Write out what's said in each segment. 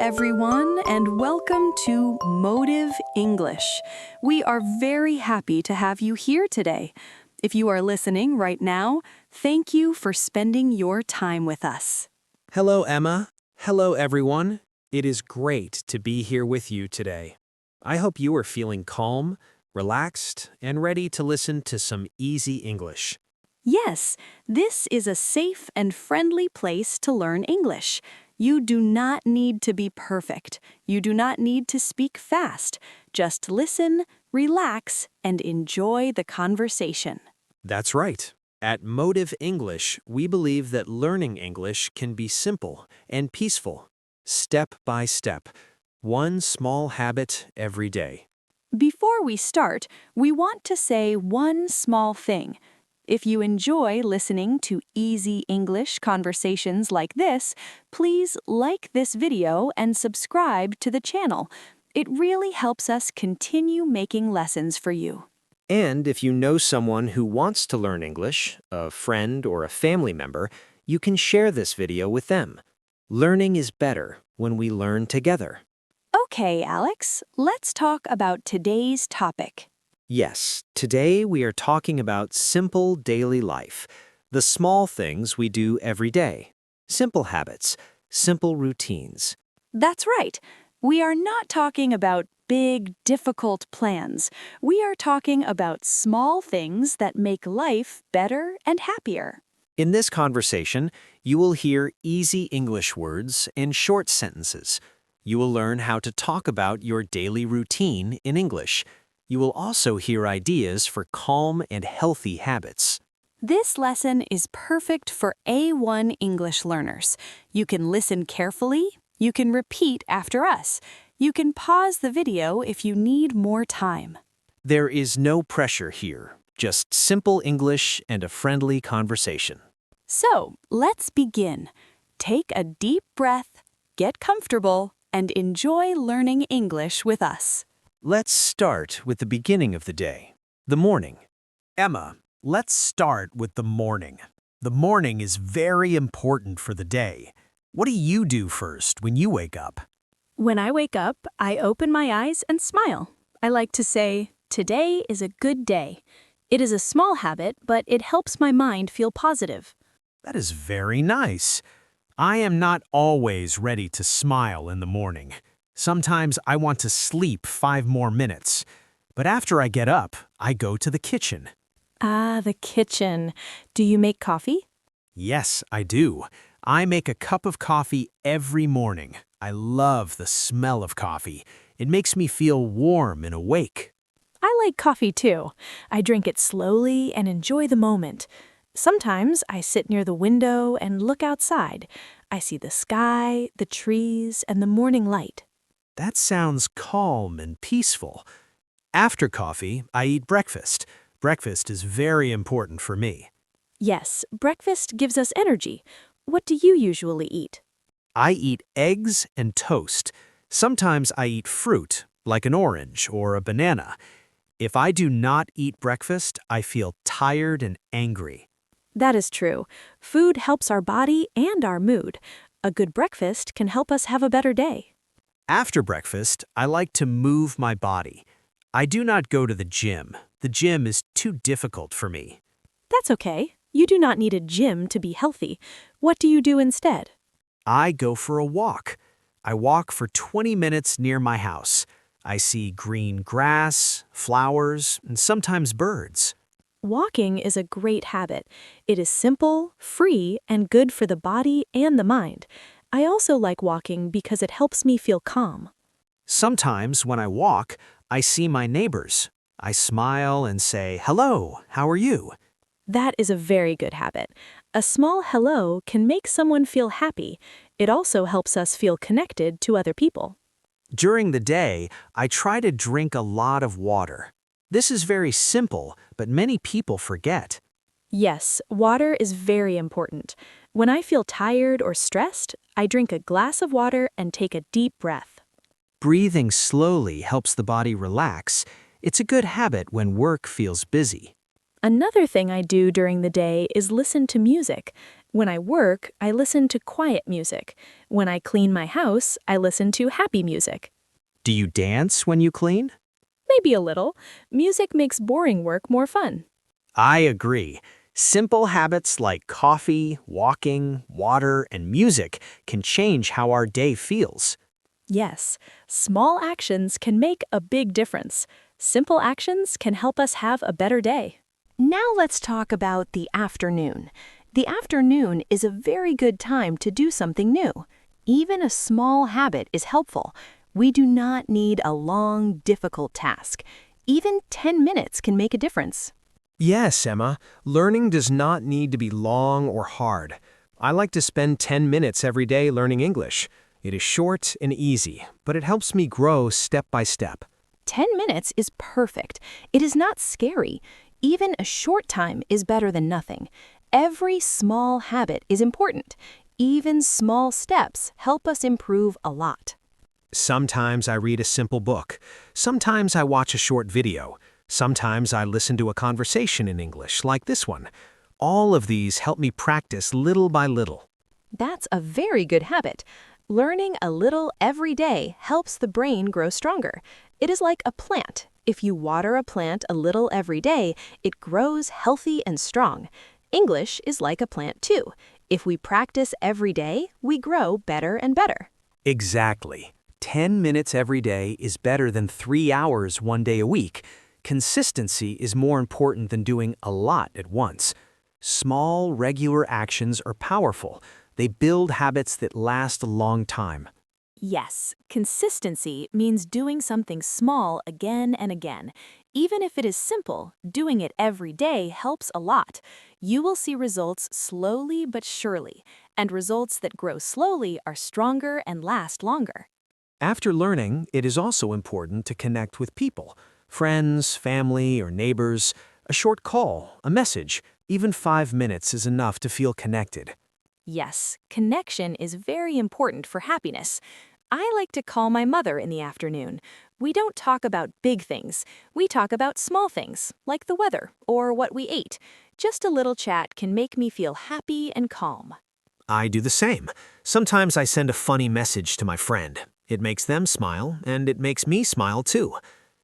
everyone, and welcome to Motive English. We are very happy to have you here today. If you are listening right now, thank you for spending your time with us. Hello, Emma. Hello, everyone. It is great to be here with you today. I hope you are feeling calm, relaxed, and ready to listen to some easy English. Yes, this is a safe and friendly place to learn English. You do not need to be perfect. You do not need to speak fast. Just listen, relax, and enjoy the conversation. That's right. At Motive English, we believe that learning English can be simple and peaceful, step by step, one small habit every day. Before we start, we want to say one small thing. If you enjoy listening to easy English conversations like this, please like this video and subscribe to the channel. It really helps us continue making lessons for you. And if you know someone who wants to learn English, a friend or a family member, you can share this video with them. Learning is better when we learn together. Okay, Alex, let's talk about today's topic. Yes, today we are talking about simple daily life, the small things we do every day, simple habits, simple routines. That's right. We are not talking about big, difficult plans. We are talking about small things that make life better and happier. In this conversation, you will hear easy English words and short sentences. You will learn how to talk about your daily routine in English. You will also hear ideas for calm and healthy habits. This lesson is perfect for A1 English learners. You can listen carefully. You can repeat after us. You can pause the video if you need more time. There is no pressure here, just simple English and a friendly conversation. So, let's begin. Take a deep breath, get comfortable, and enjoy learning English with us. Let's start with the beginning of the day, the morning. Emma, let's start with the morning. The morning is very important for the day. What do you do first when you wake up? When I wake up, I open my eyes and smile. I like to say, "Today is a good day." It is a small habit, but it helps my mind feel positive. That is very nice. I am not always ready to smile in the morning. Sometimes I want to sleep 5 more minutes. But after I get up, I go to the kitchen. Ah, the kitchen. Do you make coffee? Yes, I do. I make a cup of coffee every morning. I love the smell of coffee. It makes me feel warm and awake. I like coffee too. I drink it slowly and enjoy the moment. Sometimes I sit near the window and look outside. I see the sky, the trees, and the morning light. That sounds calm and peaceful. After coffee, I eat breakfast. Breakfast is very important for me. Yes, breakfast gives us energy. What do you usually eat? I eat eggs and toast. Sometimes I eat fruit, like an orange or a banana. If I do not eat breakfast, I feel tired and angry. That is true. Food helps our body and our mood. A good breakfast can help us have a better day. After breakfast, I like to move my body. I do not go to the gym. The gym is too difficult for me. That's okay. You do not need a gym to be healthy. What do you do instead? I go for a walk. I walk for 20 minutes near my house. I see green grass, flowers, and sometimes birds. Walking is a great habit. It is simple, free, and good for the body and the mind. I also like walking because it helps me feel calm. Sometimes when I walk, I see my neighbors. I smile and say, "Hello, how are you?" That is a very good habit. A small hello can make someone feel happy. It also helps us feel connected to other people. During the day, I try to drink a lot of water. This is very simple, but many people forget. Yes, water is very important. When I feel tired or stressed, I drink a glass of water and take a deep breath. Breathing slowly helps the body relax. It's a good habit when work feels busy. Another thing I do during the day is listen to music. When I work, I listen to quiet music. When I clean my house, I listen to happy music. Do you dance when you clean? Maybe a little. Music makes boring work more fun. I agree. Simple habits like coffee, walking, water, and music can change how our day feels. Yes, small actions can make a big difference. Simple actions can help us have a better day. Now let's talk about the afternoon. The afternoon is a very good time to do something new. Even a small habit is helpful. We do not need a long, difficult task. Even 10 minutes can make a difference. Yes, Emma, learning does not need to be long or hard. I like to spend 10 minutes every day learning English. It is short and easy, but it helps me grow step by step. 10 minutes is perfect. It is not scary. Even a short time is better than nothing. Every small habit is important. Even small steps help us improve a lot. Sometimes I read a simple book. Sometimes I watch a short video. Sometimes I listen to a conversation in English, like this one. All of these help me practice little by little. That's a very good habit. Learning a little every day helps the brain grow stronger. It is like a plant. If you water a plant a little every day, it grows healthy and strong. English is like a plant too. If we practice every day, we grow better and better. Exactly. 10 minutes every day is better than 3 hours one day a week. Consistency is more important than doing a lot at once. Small, regular actions are powerful. They build habits that last a long time. Yes, consistency means doing something small again and again. Even if it is simple, doing it every day helps a lot. You will see results slowly but surely, and results that grow slowly are stronger and last longer. After learning, it is also important to connect with people. Friends, family, or neighbors. A short call, a message, even 5 minutes is enough to feel connected. Yes, connection is very important for happiness. I like to call my mother in the afternoon. We don't talk about big things. We talk about small things, like the weather or what we ate. Just a little chat can make me feel happy and calm. I do the same. Sometimes I send a funny message to my friend. It makes them smile, and it makes me smile too.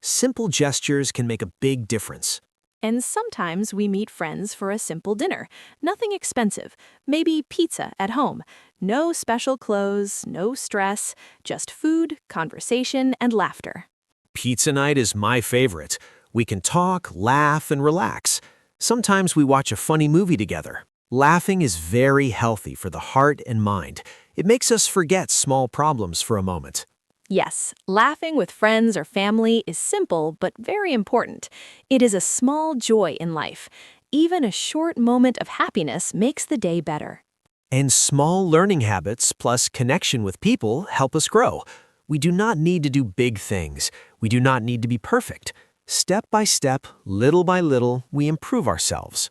Simple gestures can make a big difference. And sometimes we meet friends for a simple dinner. Nothing expensive. Maybe pizza at home. No special clothes, no stress, just food, conversation, and laughter. Pizza night is my favorite. We can talk, laugh, and relax. Sometimes we watch a funny movie together. Laughing is very healthy for the heart and mind. It makes us forget small problems for a moment. Yes, laughing with friends or family is simple but very important. It is a small joy in life. Even a short moment of happiness makes the day better. And small learning habits plus connection with people help us grow. We do not need to do big things. We do not need to be perfect. Step by step, little by little, we improve ourselves.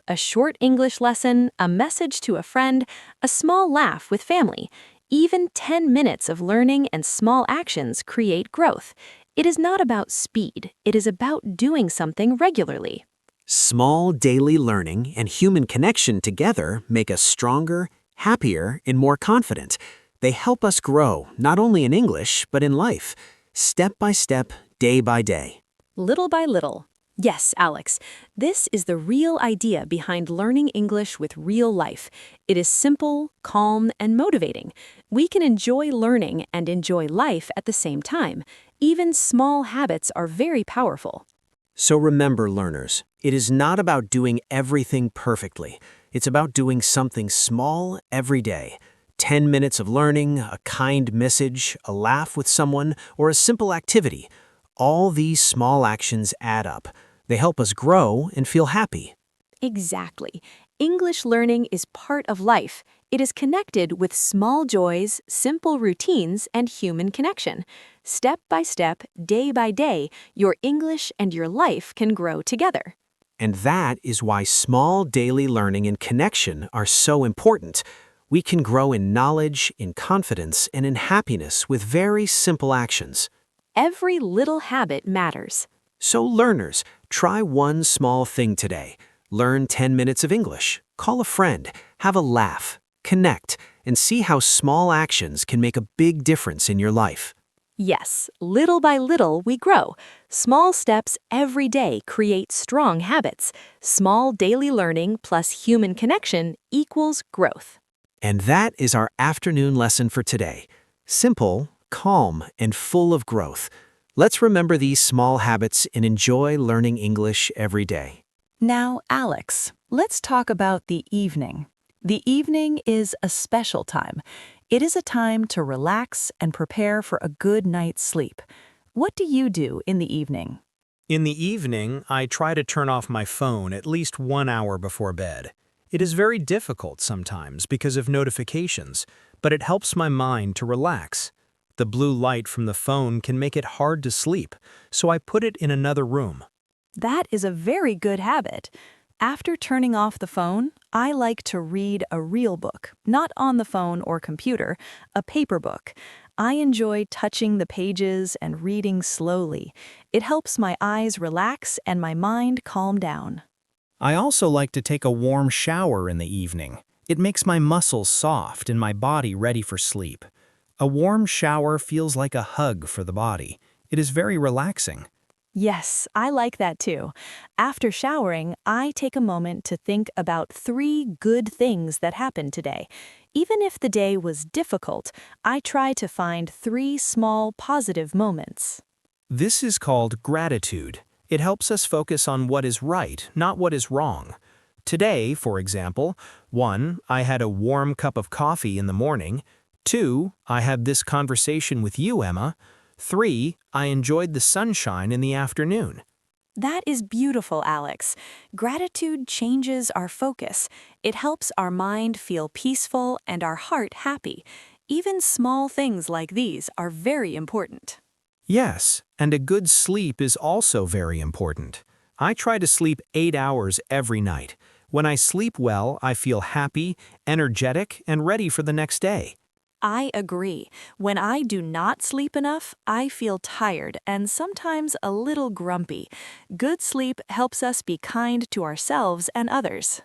A short English lesson, a message to a friend, a small laugh with family. Even 10 minutes of learning and small actions create growth. It is not about speed. It is about doing something regularly. Small daily learning and human connection together make us stronger, happier, and more confident. They help us grow, not only in English, but in life, step by step, day by day. Little by little. Yes, Alex, this is the real idea behind learning English with real life. It is simple, calm, and motivating. We can enjoy learning and enjoy life at the same time. Even small habits are very powerful. So remember, learners, it is not about doing everything perfectly. It's about doing something small every day. 10 minutes of learning, a kind message, a laugh with someone, or a simple activity. All these small actions add up. They help us grow and feel happy. Exactly. English learning is part of life. It is connected with small joys, simple routines, and human connection. Step by step, day by day, your English and your life can grow together. And that is why small daily learning and connection are so important. We can grow in knowledge, in confidence, and in happiness with very simple actions. Every little habit matters. So learners, try one small thing today. Learn 10 minutes of English, call a friend, have a laugh, connect, and see how small actions can make a big difference in your life. Yes, little by little we grow. Small steps every day create strong habits. Small daily learning plus human connection equals growth. And that is our afternoon lesson for today. Simple, calm, and full of growth. Let's remember these small habits and enjoy learning English every day. Now, Alex, let's talk about the evening. The evening is a special time. It is a time to relax and prepare for a good night's sleep. What do you do in the evening? In the evening, I try to turn off my phone at least 1 hour before bed. It is very difficult sometimes because of notifications, but it helps my mind to relax. The blue light from the phone can make it hard to sleep, so I put it in another room. That is a very good habit. After turning off the phone, I like to read a real book, not on the phone or computer, a paper book. I enjoy touching the pages and reading slowly. It helps my eyes relax and my mind calm down. I also like to take a warm shower in the evening. It makes my muscles soft and my body ready for sleep. A warm shower feels like a hug for the body. It is very relaxing. Yes, I like that too. After showering, I take a moment to think about 3 good things that happened today. Even if the day was difficult, I try to find 3 small positive moments. This is called gratitude. It helps us focus on what is right, not what is wrong. Today, for example, 1, I had a warm cup of coffee in the morning. 2, I had this conversation with you, Emma. 3, I enjoyed the sunshine in the afternoon. That is beautiful, Alex. Gratitude changes our focus. It helps our mind feel peaceful and our heart happy. Even small things like these are very important. Yes, and a good sleep is also very important. I try to sleep 8 hours every night. When I sleep well, I feel happy, energetic, and ready for the next day. I agree. When I do not sleep enough, I feel tired and sometimes a little grumpy. Good sleep helps us be kind to ourselves and others.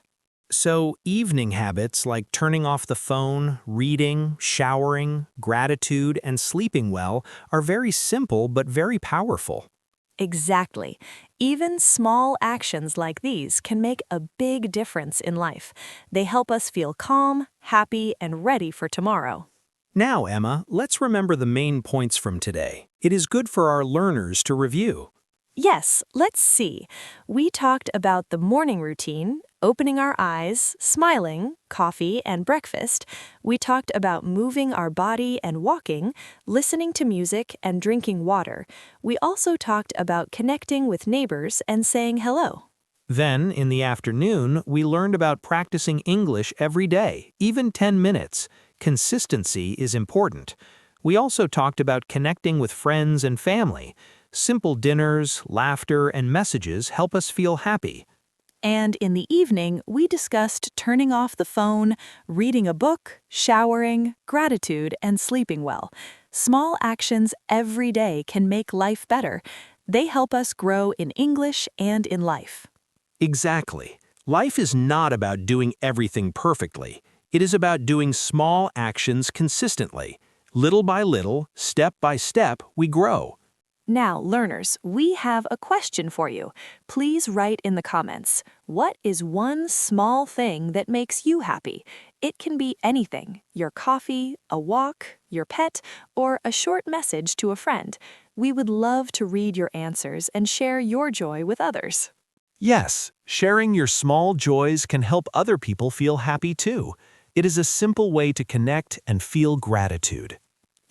So, evening habits like turning off the phone, reading, showering, gratitude, and sleeping well are very simple but very powerful. Exactly. Even small actions like these can make a big difference in life. They help us feel calm, happy, and ready for tomorrow. Now, Emma, let's remember the main points from today. It is good for our learners to review. Yes, let's see. We talked about the morning routine, opening our eyes, smiling, coffee, and breakfast. We talked about moving our body and walking, listening to music, and drinking water. We also talked about connecting with neighbors and saying hello. Then, in the afternoon, we learned about practicing English every day, even 10 minutes. Consistency is important. We also talked about connecting with friends and family. Simple dinners, laughter, and messages help us feel happy. And in the evening, we discussed turning off the phone, reading a book, showering, gratitude, and sleeping well. Small actions every day can make life better. They help us grow in English and in life. Exactly. Life is not about doing everything perfectly. It is about doing small actions consistently. Little by little, step by step, we grow. Now, learners, we have a question for you. Please write in the comments, what is one small thing that makes you happy? It can be anything, your coffee, a walk, your pet, or a short message to a friend. We would love to read your answers and share your joy with others. Yes, sharing your small joys can help other people feel happy too. It is a simple way to connect and feel gratitude.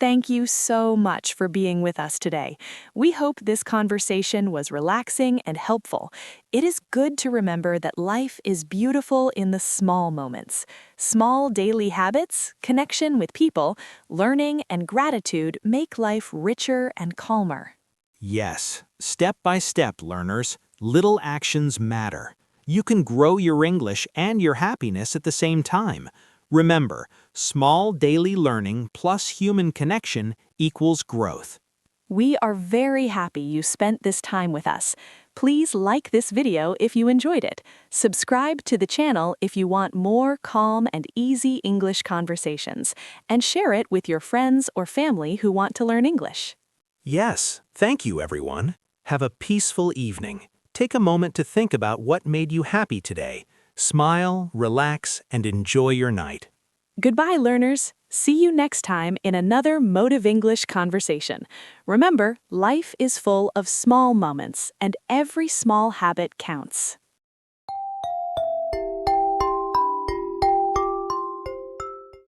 Thank you so much for being with us today. We hope this conversation was relaxing and helpful. It is good to remember that life is beautiful in the small moments. Small daily habits, connection with people, learning, and gratitude make life richer and calmer. Yes, step by step, learners, little actions matter. You can grow your English and your happiness at the same time. Remember, small daily learning plus human connection equals growth. We are very happy you spent this time with us. Please like this video if you enjoyed it. Subscribe to the channel if you want more calm and easy English conversations, and share it with your friends or family who want to learn English. Yes, thank you, everyone. Have a peaceful evening. Take a moment to think about what made you happy today. Smile, relax, and enjoy your night. Goodbye, learners. See you next time in another MotivEnglish conversation. Remember, life is full of small moments, and every small habit counts.